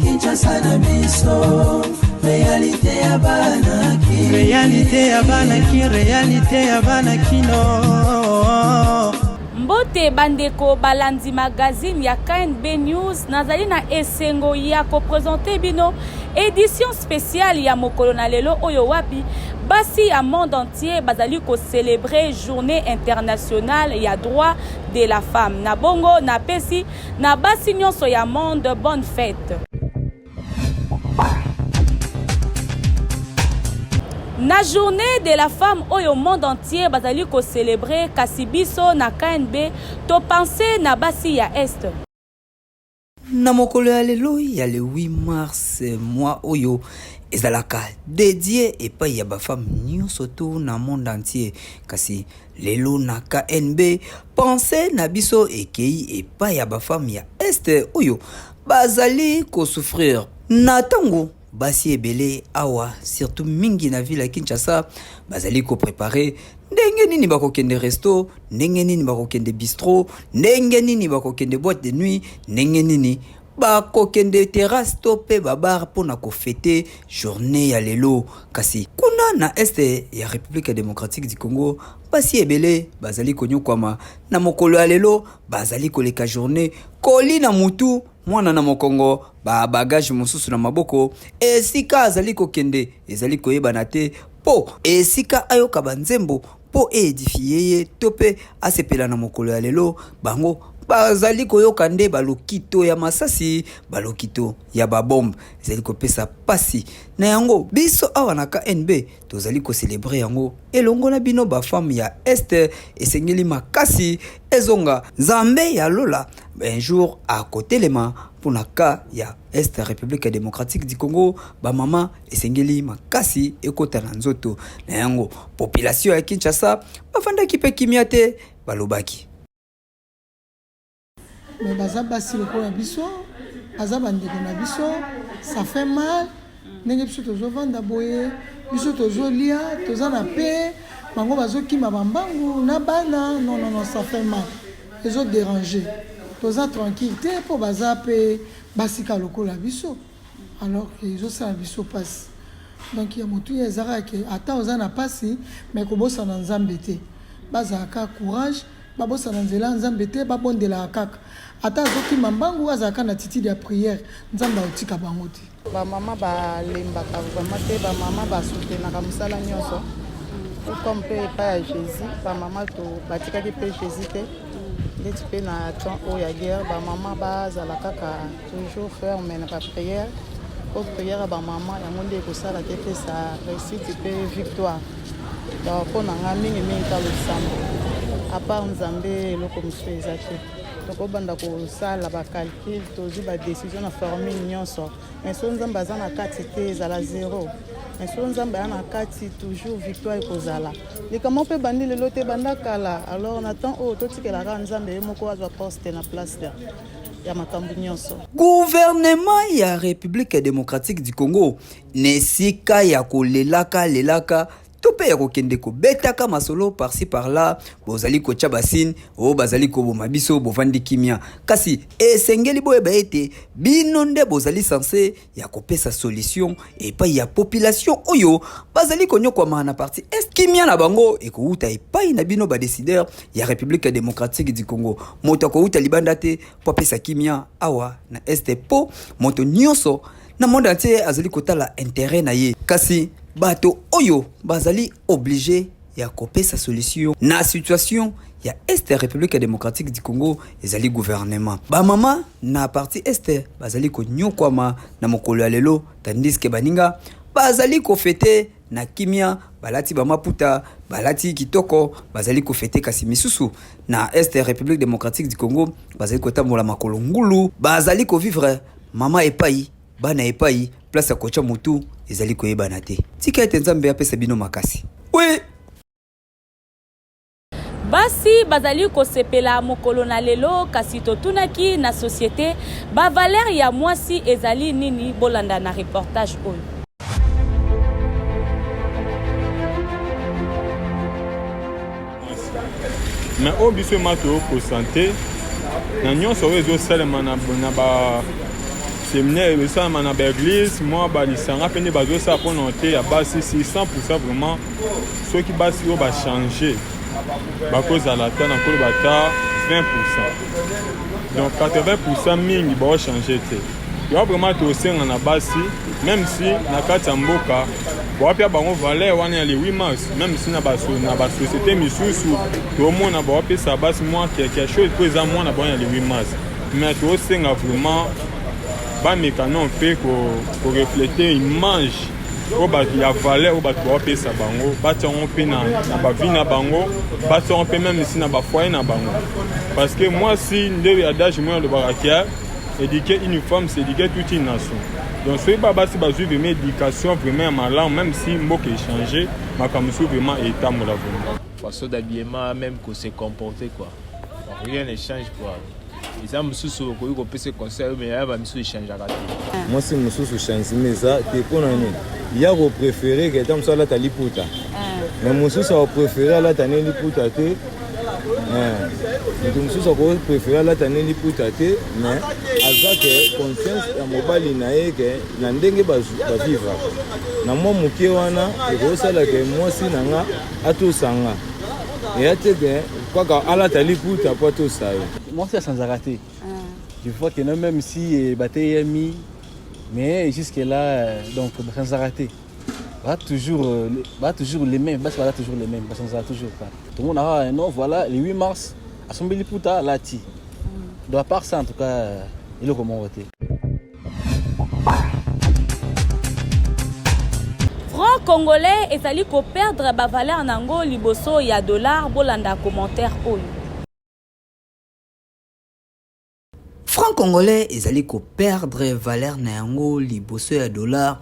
Kinshasa na biso, réalité ya banaki, réalité ya banakino. Mbote bandeko balandi magazine ya KNB News nazali na esengo ya ko présenter bino édition spéciale ya mokolo na lelo oyo wapi basi ya monde entier bazali ko célébrer journée internationale ya droit de la femme. Na bongo na pesi na basi nyonso ya monde bonne fête. Na journée de la femme au monde entier bazali ko célébrer kasibiso na KNB to penser na basi ya est. Na mokolo ya lelo ya le 8 mars mois oyo ezalaka dédié et pa ya ba femme nyonso to na monde entier kasi lelo na KNB penser na biso ekei et pa ya ba femme ya est oyo bazali ko souffrir na tango basi ebele awa surtout mingi na ville ya Kinshasa bazali ko préparer ndenge nini bakokende resto, ndenge nini bakokende bistro, ndenge nini bakokende boîte de nuit, ndenge nini bakokende terrasse to pe babar pona ko fêter journée ya lelo kasi kuna na este ya République démocratique du Congo basi ebele bazali konyokwama na mokolo ya lelo bazali koleka journée koli na mutu mwana na mokongo ba bagage mosusu na maboko esika azali kokende ezali koyebana te po esika ayoka banzembo po edifier tope asepela na mokolo ya lelo bango bazali koyoka nde balokito ya masasi balokito ya babombe ezali kopesa pasi na yango biso awa na KNB tozali ko célébrer yango elongo na bino ba femme ya est esengeli makasi ezonga nzambe ya lola un jour à côté lema pour na ka ya Est République démocratique du Congo ba mama esengeli makasi ekota na nzoto na yango population ya Kinshasa bafanda kipe kimiate balobaki mais baza basi loko ya biso baza bandeko na biso ça fait mal ndenge biso tozovanda boye biso tozolia toza na paix bango bazokima bambangu na bana non ça fait mal ezo déranger toza tranquille te po baza pe basika loko la biso alors que ezosala biso pasi donc ya motu ya ezalaka ata oza na pasi mais kobosana nzambe te bazalaka courage babosana nzela nzambe te babondela kaka ata azokima mbangu azalaka na titidi ya prière nzambe aotika bango te bamama balembaka vraiment te bamama basoutenaka mosala nyonso comme mpe epai ya jésus bamama batikaki mpe jésus te ndeti mpe na temps oyo ya guerre bamama bazala kaka toujours ferme na baprière po prière ya bamama yango nde ekosala te mpe sa réussite mpe victoire donc mpo na nga mingimingi ka losambo apart nzambe eloko mosusu eza te tokobanda kosala bacalcule tozwi badécision na formule nyonso mais so nzambe aza na kati te ezala zéro mais so nzambe aza na kati toujours victoire ekozala likambo mpe bandi lelo te banda kala alors na temps oyo totikelaka nzambe ye moko azwa poste na place ya makambo nyonso. Gouvernement ya République démocratique du Congo nesika ya kolelaka lelaka tope ya kokende ko betaka masolo par-ci par-là bozali ko tchabasine o bazali ko bomabiso bovandi kimia kasi esengeli boyeba ete bino nde bozali censé ya kopesa solution et pas ya population oyo bazali konyokwa na parti est kimia na bango ekouta epai na bino ba décideur ya République démocratique du Congo moto ko uta libanda te po pesa kimia awa na est po moto nyonso na monde entier azali kotala intérêt na ye kasi bato oyo bazali obligé ya kopesa solution na situation ya Est République démocratique du Congo ezali gouvernement ba mama na parti est bazali ko nyokwama na mokolo ya lelo tandis que baninga bazali ko fêter na kimia balati ba maputa balati kitoko bazali ko fêter kasi misusu na Est République démocratique du Congo bazali ko tambola makolo ngulu bazali ko vivre mama epai bana epai place ya kocha mutu ezali koyebana te tika ete nzambe apesa bino makasi oui basi bazali kosepela mokolo na lelo kasi totunaki na société ba valeur ya mwasi ezali nini bolanda na reportage oyo mais au biso mato ko santé na nyonso oyo salama na ba séminaire esalama na baeglise mwa balisanga mpe nde bazosala mpona te ya basi 100% vraiment soki basi oyo bachange bakozala ta na koloba ta 20%. Donc 80% mingi baochange te. Yo vraiment tosenga na basi même si na kati ya mboka bawapia bango valeur wana ya le 8 mars même si na basociété misusu tomona bawapesa basi mwa quelque chose po eza mwana bango ya le 8 mars mais tosenga vraiment bamekano mpe koreflete image oyo bato ya valeur oyo bato bawapesa bango batiango mpe na bavi na bango batiango mpe même si na bafoyer na bango parce que mwasi nde adage moyo alobaka kia éduquer une femme c'est éduquer toute une nation. Donc soki babasi bazwi vraiment éducation vraiment ya malamu même si mboka échanger makambo so vraiment etambola vraiment façon d'habillement même que se comporter quoi rien ne change quoi. Ils mosusu okoki kopesa conseil mais ya bamisu echangeaka te. Mwasi mosusu changement eza te mpona nini ya kopréféré ke ta mosu alata liputa mais mosusu akopréféré alata ne liputa te moto mosusu akopréféré alata ne liputa te mais aza ke conscience ya mobali na ye ke na ndenge bavivra na mwa moke wana ekosala ke mwasi na nga atosanga eya te ke kaka alata liputa po atosa ye. Moi, c'est sans arrêter. Je vois que même si bataille est mis, mais jusque-là, donc sans arrêter. Va toujours les mêmes, va toujours les mêmes, sans arrêter toujours pas. Tout le monde a un nom, voilà, le 8 mars, à son Biliputa, là, ti. Donc, à part ça, en tout cas, il est comment voter. Franc congolais ezali ko perdre ba valeur nango liboso ya dollar bolanda commentaire oyo. Franc congolais ezali ko perdre valeur na yango liboso ya dollar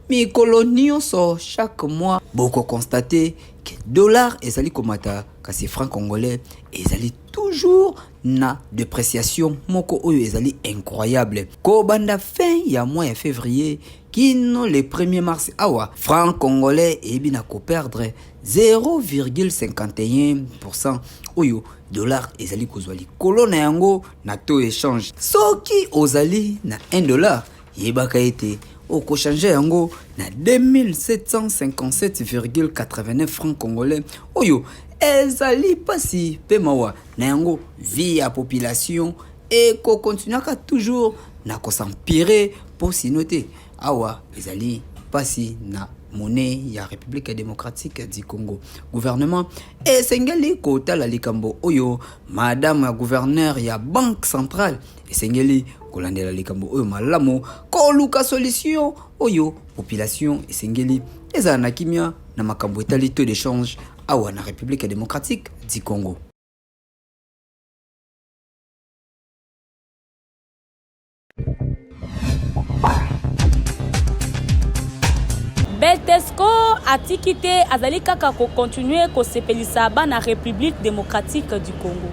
mikolo nyonso chaque mois boko constater que dollar ezali komata kasi franc congolais ezali toujours na dépréciation moko oyo ezali incroyable ko banda fin ya mois ya février kino le 1er mars awa franc congolais ebina ko perdre 0,51% oyo dollar ezali kozwali kolo na yango na taux échange soki ozali na 1 dollar yebaka ete oko changer yango na 2757,89 francs congolais oyo ezali pasi pe mawa na yango vie ya population et ko continuaka toujours na ko s'empirer pour sinoter awa ezali pasi na monnaie ya République démocratique du Congo. Gouvernement esengeli kotala likambo oyo madame gouverneur ya banque centrale esengeli kolandela likambo oyo malamu koluka solution oyo population esengeli ezala na kimia na makambo etali taux d'échange awa na République démocratique du Congo. Beltesco atiki te azali kaka ko continuer ko sepelisa bana République démocratique du Congo.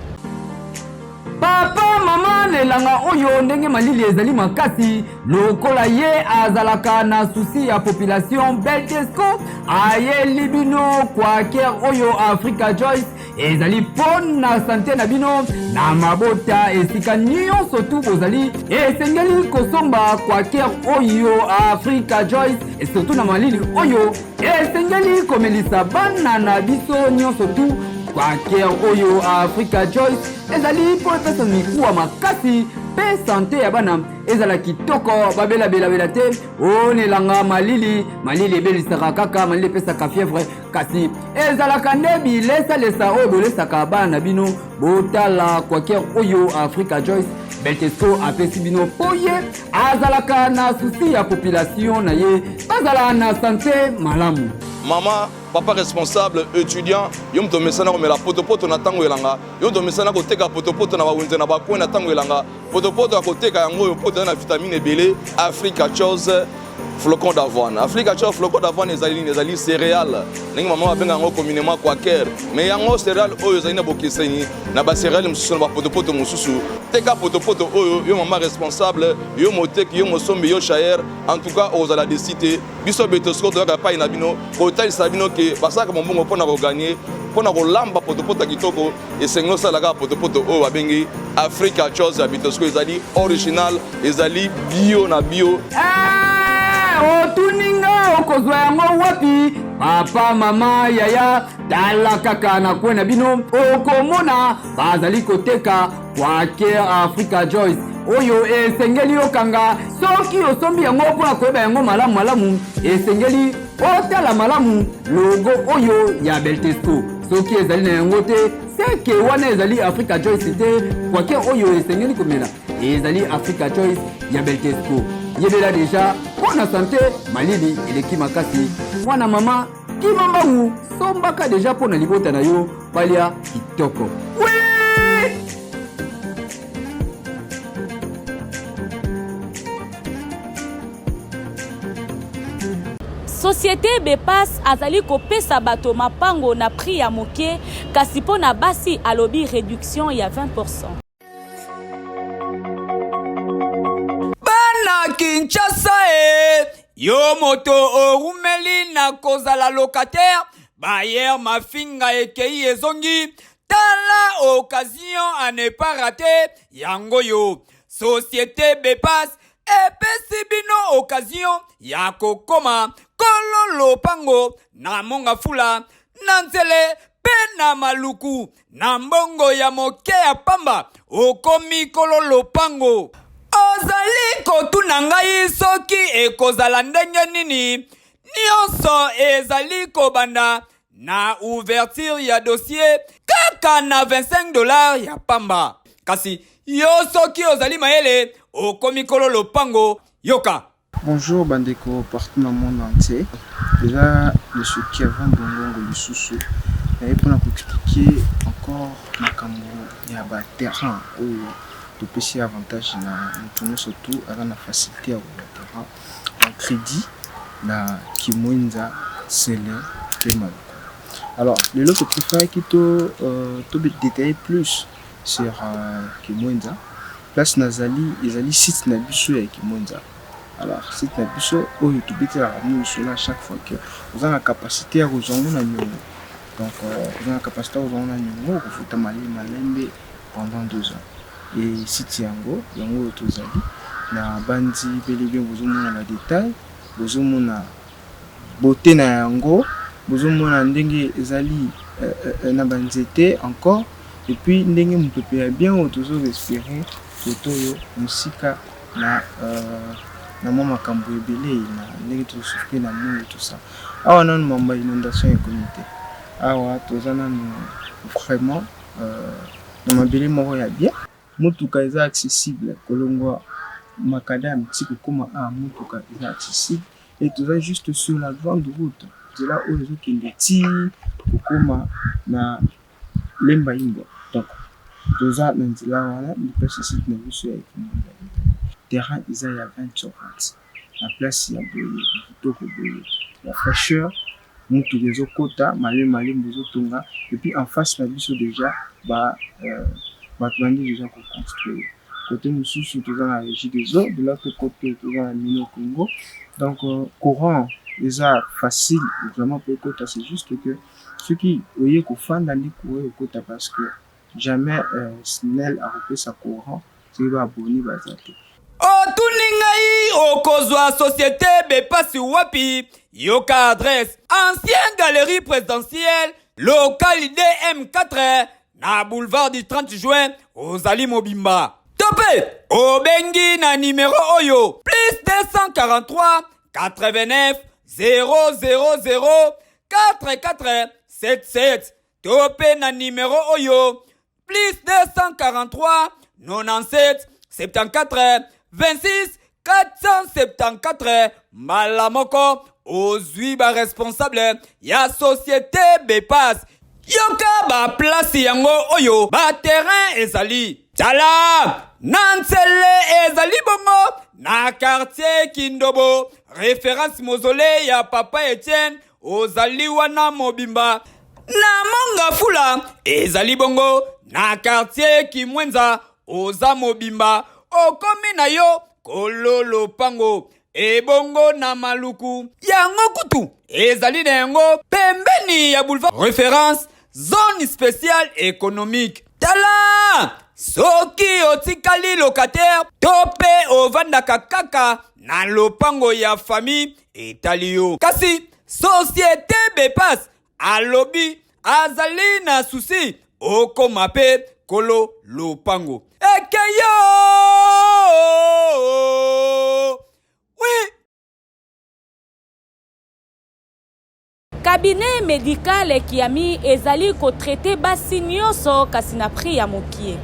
Papa mama nelanga oyo ndenge malili ezali makasi lokola ye azalaka na souci ya population Beltesco ayeli bino kwa ker oyo Africa Joyce ezali pon na santé na bino na mabota esika nyonso tu bozali esengeli kosomba kwa ker oyo Africa Joyce et surtout na malili oyo esengeli komelisa bana na biso nyonso tu kwa ker oyo Africa Joyce ezali po pesa mikuwa makasi pe santé ya bana ezala kitoko babela bela te onelanga malili ebelisaka kaka malili pesaka fièvre kasi ezalaka nde bilesa oyo bolesaka bana bino botala kwa ker oyo Africa Joyce Beltesco apesi bino po ye azalaka na souci ya population na ye bazala na santé malamu. Maman, papa responsable, étudiant, yom to mesana komela potopoto na tango elanga, yom to mesana koteka potopoto na bawenze na bakwe na tango elanga, potopoto akoteka yango yo poto na vitamine belé, Africa Chose, flocon d'avoine. Africa Choice flocon d'avoine ezali céréales. Ndenge maman abenga yango communément quaker. Mais yango céréales oyo ezali na bokeseni na ba céréales mususu na ba potopoto mususu. Teka potopoto oyo yo maman responsable, yo moteki, yo mosombi, yo chayer. En tout cas ozala décider biso betosco to ka pa ina bino ko tali sabino ke basaka mbongo pona ko gagner pona ko lamba potopoto kitoko et sengo salaka potopoto oyo abengi Africa Choice ya bitosco ezali original, ezali bio na bio. Otuninga okozwa yango wapi? Papa, mama, yaya, tala kaka na kwena bino okomona bazali koteka kwake Africa Choice oyo esengeli okanga soki osombi yango mpona koyeba yango malamu esengeli otala malamu logo oyo ya Beltesco soki ezali na yango te seke wana ezali Africa Choice te kwake oyo esengeli komela ezali Africa Choice ya Beltesco yebela deja mpona sante malili eleki makasi mwana mama kimambangu sombaka deja mpona libota na yo balia kitoko. Société Bepas azali kopesa bato mapango na prix ya moke kasi po na basi alobi réduction ya 20%. Bana Kinshasa yo moto orumeli na kozala locataire bayer mafinga ekei ezongi tala occasion à ne pas rater yango yo Société Bepas epesi bino occasion ya kokoma kololo pango na monga fula na nzele pe na maluku na mbongo ya moke ya pamba okomi kololo pango ozali kotuna ngai soki ekozala ndenge nini nyonso ezali kobanda na ouverture ya dossier kaka na $25 ya pamba kasi yo soki ozali mayele okomi kololo pango yoka. Bonjour Bandeko partout dans le monde entier. Déjà, je suis Kevin Bongongo Lisusu. Et pour vous expliquer encore makambo ya ba terrain où tu peux avoir avantage na nous surtout avec la facilité à le terrain en crédit na Kimwenza Sele Temalo. Alors, le lot que tu fais qui te détailler plus sur Kimwenza. Place Nazali, ezali site na biso ya Kimwenza. Alors, site na biso oyo tobetela nous cela chaque fois que vous avez la capacité à rejoindre na nyongo. Donc, vous avez la capacité à rejoindre na nyongo ko futa malembe pendant 2 ans. Et site yango tozali na bandi beli bien vous mona na détail, vous mona beauté na yango, vous mona ndenge ezali na banzete encore et puis ndenge muto pe bien autozo respirer toto yo musika na mwa makambo ebele na ndenge tosouffrir na moyo tout ça awa nanu mamba inondation ya communauté awa toza nanu vraiment na mabele moko ya bien mutuka eza accessible kolongwa makadam tiko koma mutuka eza accessible et toza juste sur la grande route c'est là où les autres qui kokoma na lemba imbo donc toza na nzela wana nipesa site na biso ya terrain isa ya 20/20 la place ya boye kitoko boye la fraîcheur mutu dezo kota malé dezo tonga et puis en face na biso déjà ba bandi déjà ko construire côté mususu toza na régie des eaux de l'autre côté toza na mino Congo donc courant déjà facile vraiment pour kota c'est juste que ceux qui oye ko fanda ni ko kota parce que jamais SNEL a repris sa courant c'est va abonner bazate otuningai okozwa Société Bepas wapi yoka adresse ancienne galerie présidentielle localité M4 na boulevard du 30 juin ozali mobimba topé obengi na numéro oyo plus 243 89 000 4477 topé na numéro oyo plus 243 97 74 26 474 malamoko ozwi ba responsable ya Société Bepas yoka ba place yango oyo ba terrain ezali tala na nzele ezali bongo na quartier Kindobo référence mausolée ya papa Etienne ozali wana mobimba na Mangafula ezali bongo na quartier Kimwenza oza mobimba okomi na yo kololo pango ebongo na maluku yango kutu ezali na yango pembeni ya boulevard référence zone spéciale économique tala soki otikali locataire tope ovandaka kaka na lopango ya famille etali yo kasi société bepas alobi azali na susi okoma pe kolo lopango ekeyo oui. Cabinet médical Kiami ezali ko traité basi nyonso kasi na prix ya mokie.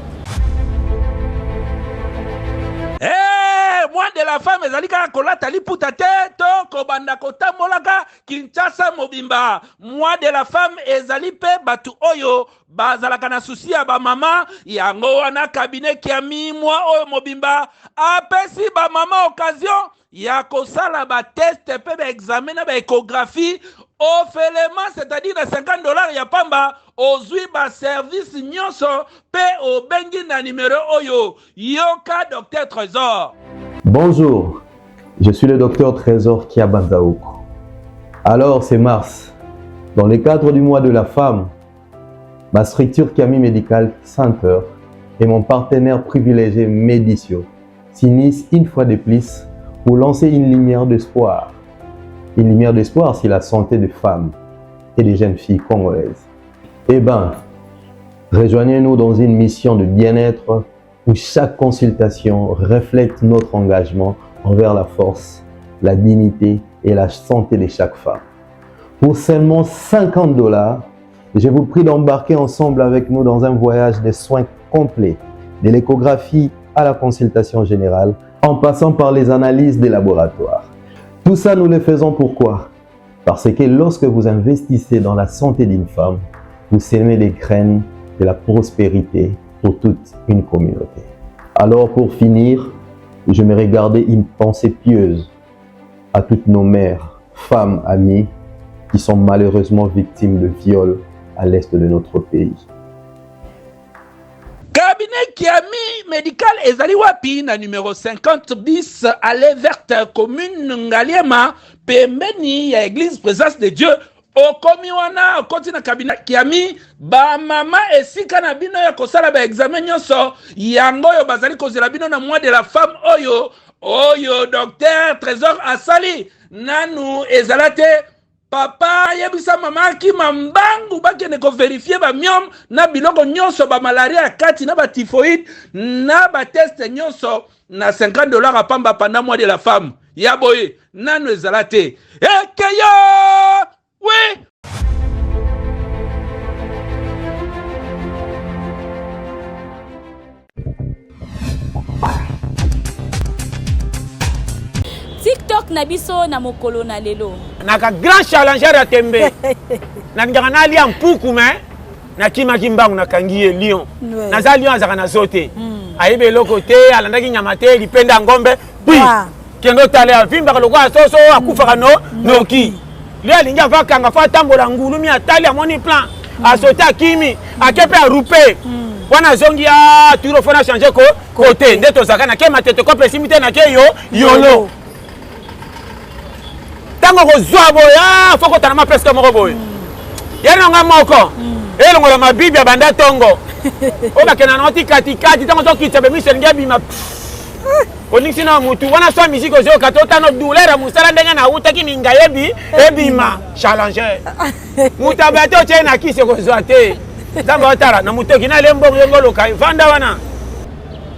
Moi de la femme ezali kaka kolata liputa te to kobanda kotambolaka Kinshasa mobimba. Moi de la femme ezali pe batu oyo bazalaka na susi ya ba mama yango wana cabinet Kiami moi oyo mobimba apesi ba mama occasion ya kosala ba test pe ba examen na ba échographie offelement, c'est-à-dire $50 ya pamba ozwi ba service nyonso pe obengi na numéro oyo yoka docteur Trésor. Bonjour, je suis le docteur Trésor Kiabanzaouk. Alors c'est mars, dans le cadre du mois de la femme, ma structure Kiami Medical Center et mon partenaire privilégié Médicio s'unissent une fois de plus pour lancer une lumière d'espoir. Une lumière d'espoir sur la santé des femmes et des jeunes filles congolaises. Eh bien, rejoignez-nous dans une mission de bien-être où chaque consultation reflète notre engagement envers la force, la dignité et la santé de chaque femme. Pour seulement $50, je vous prie d'embarquer ensemble avec nous dans un voyage de soins complets, de l'échographie à la consultation générale, en passant par les analyses des laboratoires. Tout ça, nous le faisons pourquoi? Parce que lorsque vous investissez dans la santé d'une femme, vous semez les graines de la prospérité pour toute une communauté. Alors pour finir, j'aimerais garder une pensée pieuse à toutes nos mères, femmes, amies qui sont malheureusement victimes de viols à l'est de notre pays. Cabinet Kiami Medical ezali wapi na numéro 50 bis allée verte commune Ngaliema pembeni ya église présence de Dieu okomi wana okoti na cabinet Kiami ba mama esika na bino ya kosala ba examen nyonso yango yo bazali kozela bino na mois de la femme oyo docteur Trésor asali nanu ezalate papa yebisa mama ki mambangu bakene ko vérifier ba myom na biloko nyonso ba malaria kati na ba typhoïde na ba test nyonso na $50 apamba pendant mois de la femme ya boye nanu ezalate ekeyo oui. TikTok na biso na mokolo na lelo. Naka grand challenger ya tembe. Na ngaka na lia mpuku me na kima kimbangu na kangiye lion. Na za lion azaka na zote. Ayebe loko te alandaki nyama te lipenda ngombe. Puis kendo tale avimba koloko asoso akufa kano noki. Lia linga vakanga fa tambola ngulu mi atali amoni plan. Asota kimi akepe arupe. Wana zongi ya turo fona changer ko côté ndeto zaka na kema tete ko pesimite na ke yo yolo. Tango ko zwabo ya foko tanama presque moko boy. Yana nga moko. Elongo la mabibi banda tongo. O bakena na kati tango to kitsabe misenga bima. Oniksi na mutu wana swa musique zo katota no douleur musala ndenga na utaki minga yebi ebima challenger. Mutabato chena kise ko zwate. Zamba otara na mutoki na lembo ngolo kai vanda wana.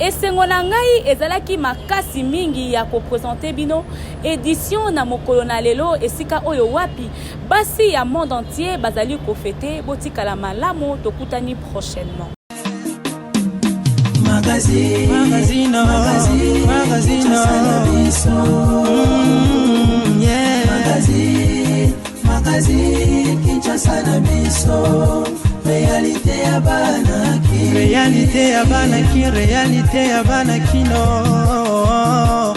Esengo na ngai ezalaki makasi mingi ya ko présenter bino édition na mokolo na lelo esika oyo wapi basi ya monde entier bazali ko fêter botikala malamu tokutani prochainement. Magazine Kinshasa na biso réalité ya banaki réalité ya banaki kino